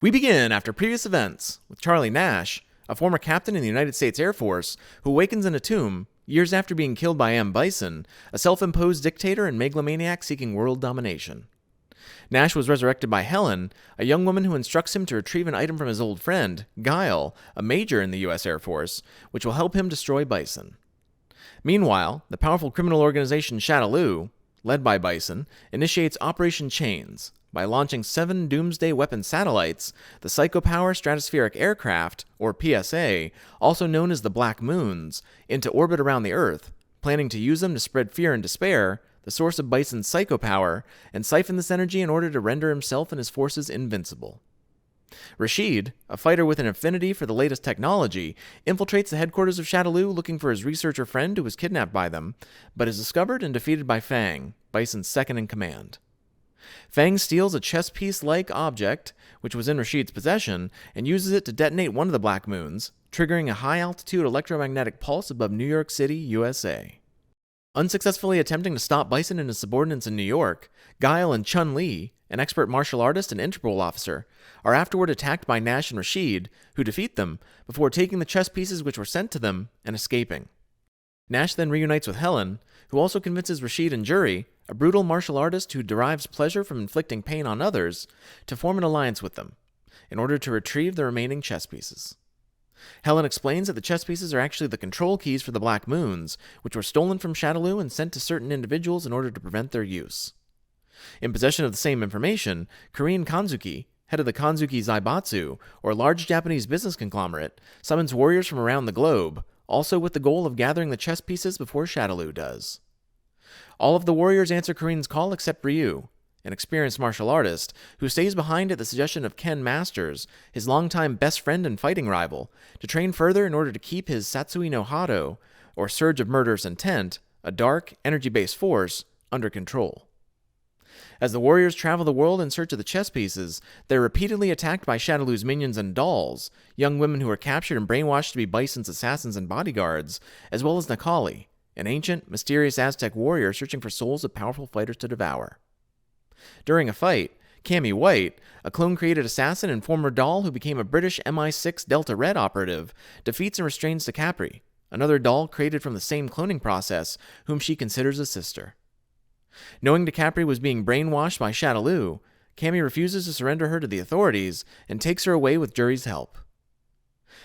We begin after previous events with Charlie Nash, a former captain in the United States Air Force who awakens in a tomb years after being killed by M. Bison, a self-imposed dictator and megalomaniac seeking world domination. Nash was resurrected by Helen, a young woman who instructs him to retrieve an item from his old friend, Guile, a major in the U.S. Air Force, which will help him destroy Bison. Meanwhile, the powerful criminal organization Shadaloo, led by Bison, initiates Operation Chains by launching 7 doomsday weapon satellites, the Psychopower Stratospheric Aircraft, or PSA, also known as the Black Moons, into orbit around the Earth, planning to use them to spread fear and despair, the source of Bison's psychopower, and siphon this energy in order to render himself and his forces invincible. Rashid, a fighter with an affinity for the latest technology, infiltrates the headquarters of Shadaloo looking for his researcher friend who was kidnapped by them, but is discovered and defeated by Fang, Bison's second-in-command. Fang steals a chess piece-like object, which was in Rashid's possession, and uses it to detonate one of the Black Moons, triggering a high-altitude electromagnetic pulse above New York City, USA. Unsuccessfully attempting to stop Bison and his subordinates in New York, Guile and Chun-Li, an expert martial artist and Interpol officer, are afterward attacked by Nash and Rashid, who defeat them, before taking the chess pieces which were sent to them and escaping. Nash then reunites with Helen, who also convinces Rashid and Juri, a brutal martial artist who derives pleasure from inflicting pain on others, to form an alliance with them, in order to retrieve the remaining chess pieces. Helen explains that the chess pieces are actually the control keys for the Black Moons, which were stolen from Shadaloo and sent to certain individuals in order to prevent their use. In possession of the same information, Korean Kanzuki, head of the Kanzuki Zaibatsu, or large Japanese business conglomerate, summons warriors from around the globe, also with the goal of gathering the chess pieces before Shadaloo does. All of the warriors answer Korean's call except Ryu, an experienced martial artist, who stays behind at the suggestion of Ken Masters, his longtime best friend and fighting rival, to train further in order to keep his Satsui no Hado, or Surge of Murderous Intent, a dark, energy-based force, under control. As the warriors travel the world in search of the chess pieces, they're repeatedly attacked by Shadaloo's minions and dolls, young women who are captured and brainwashed to be Bison's assassins and bodyguards, as well as Necalli, an ancient, mysterious Aztec warrior searching for souls of powerful fighters to devour. During a fight, Cammy White, a clone-created assassin and former doll who became a British MI6 Delta Red operative, defeats and restrains Takapri, another doll created from the same cloning process, whom she considers a sister. Knowing Takapri was being brainwashed by Shadaloo, Cammy refuses to surrender her to the authorities and takes her away with Juri's help.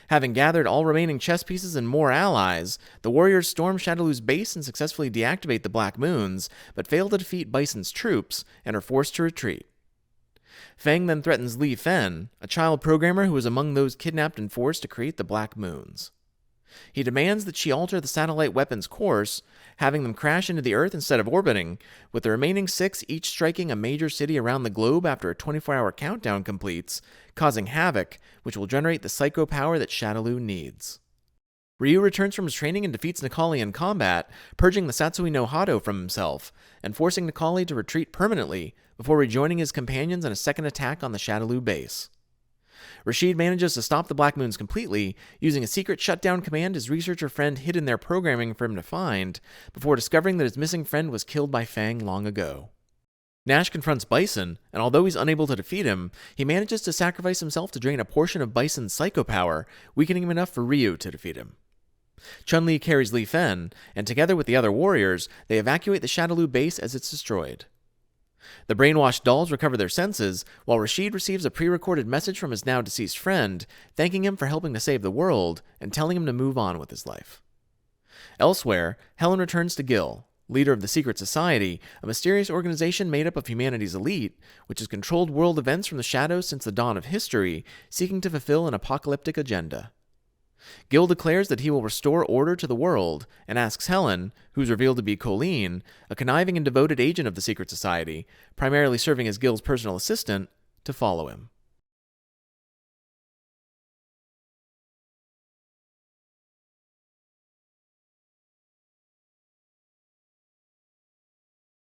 Having gathered all remaining chess pieces and more allies, the warriors storm Shadaloo's base and successfully deactivate the Black Moons, but fail to defeat Bison's troops and are forced to retreat. Fang then threatens Li Fen, a child programmer who was among those kidnapped and forced to create the Black Moons. He demands that she alter the satellite weapon's course, having them crash into the Earth instead of orbiting, with the remaining 6 each striking a major city around the globe after a 24-hour countdown completes, causing havoc, which will generate the psycho power that Shadaloo needs. Ryu returns from his training and defeats Necalli in combat, purging the Satsui no Hado from himself, and forcing Necalli to retreat permanently before rejoining his companions in a second attack on the Shadaloo base. Rashid manages to stop the Black Moons completely, using a secret shutdown command his researcher friend hid in their programming for him to find, before discovering that his missing friend was killed by Fang long ago. Nash confronts Bison, and although he's unable to defeat him, he manages to sacrifice himself to drain a portion of Bison's psychopower, weakening him enough for Ryu to defeat him. Chun-Li carries Li Fen, and together with the other warriors, they evacuate the Shadaloo base as it's destroyed. The brainwashed dolls recover their senses, while Rashid receives a pre-recorded message from his now-deceased friend, thanking him for helping to save the world, and telling him to move on with his life. Elsewhere, Helen returns to Gil, leader of the Secret Society, a mysterious organization made up of humanity's elite, which has controlled world events from the shadows since the dawn of history, seeking to fulfill an apocalyptic agenda. Gil declares that he will restore order to the world, and asks Helen, who's revealed to be Colleen, a conniving and devoted agent of the Secret Society, primarily serving as Gil's personal assistant, to follow him.